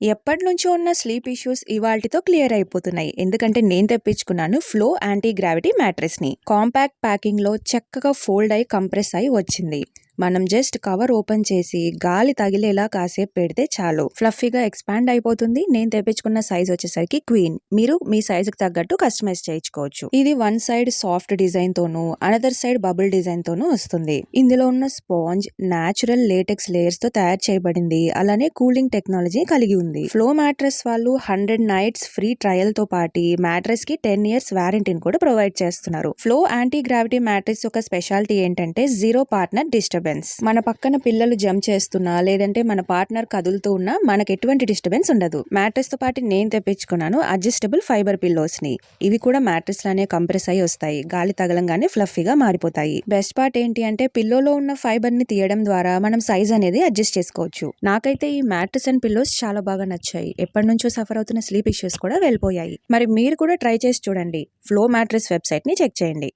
ఎప్పటినుంచో ఉన్న sleep issues ఇవాల్టితో clear అయిపోతున్నాయి. ఎందుకంటే నేను తెప్పించుకున్నాను ఫ్లో యాంటీ గ్రావిటీ మ్యాట్రెస్ని. కాంపాక్ట్ ప్యాకింగ్లో చక్కగా ఫోల్డ్ అయి కంప్రెస్ అయి వచ్చింది. మనం జస్ట్ కవర్ ఓపెన్ చేసి గాలి తగిలేలా కాసేపు పెడితే చాలు ఫ్లఫీగా ఎక్స్పాండ్ అయిపోతుంది. నేను తెప్పించుకున్న సైజ్ వచ్చేసరికి క్వీన్. మీరు మీ సైజుకి తగ్గట్టు కస్టమైజ్ చేయించుకోవచ్చు. ఇది వన్ సైడ్ సాఫ్ట్ డిజైన్ తోనూ అనదర్ సైడ్ బబుల్ డిజైన్ తోనూ వస్తుంది. ఇందులో ఉన్న స్పాంజ్ న్యాచురల్ లేటెక్స్ లేయర్స్ తో తయారు చేయబడింది. అలానే కూలింగ్ టెక్నాలజీ కలిగి ఉంది. ఫ్లో మ్యాట్రెస్ వాళ్ళు 100 నైట్స్ ఫ్రీ ట్రయల్ తో పాటు మ్యాట్రెస్ కి 10 ఇయర్స్ వారంటీని కూడా ప్రొవైడ్ చేస్తున్నారు. ఫ్లో యాంటీ గ్రావిటీ మ్యాట్రెస్ యొక్క స్పెషాలిటీ ఏంటంటే జీరో పార్ట్నర్ డిస్టర్బెన్స్. మన పక్కన పిల్లలు జంప్ చేస్తున్నా లేదంటే మన పార్ట్నర్ కదులుతూ ఉన్నా మనకు ఎటువంటి డిస్టర్బెన్స్ ఉండదు. మ్యాట్రెస్ తో పాటు నేను తెప్పించుకున్నాను అడ్జస్టబుల్ ఫైబర్ పిల్లోస్ ని. ఇవి కూడా మ్యాట్రెస్ లానే కంప్రెస్ అయి వస్తాయి. గాలి తగలంగానే ఫ్లఫీగా మారిపోతాయి. బెస్ట్ పార్ట్ ఏంటి అంటే పిల్లోలో ఉన్న ఫైబర్ ని తీయడం ద్వారా మనం సైజ్ అనేది అడ్జస్ట్ చేసుకోవచ్చు. నాకైతే ఈ మ్యాట్రెస్ అండ్ పిల్లోస్ చాలా బాగా నచ్చాయి. ఎప్పటి నుంచో సఫర్ అవుతున్న స్లీప్ ఇష్యూస్ కూడా వెళ్ళిపోయాయి. మరి మీరు కూడా ట్రై చేసి చూడండి. ఫ్లో మ్యాట్రెస్ వెబ్సైట్ ని చెక్ చేయండి.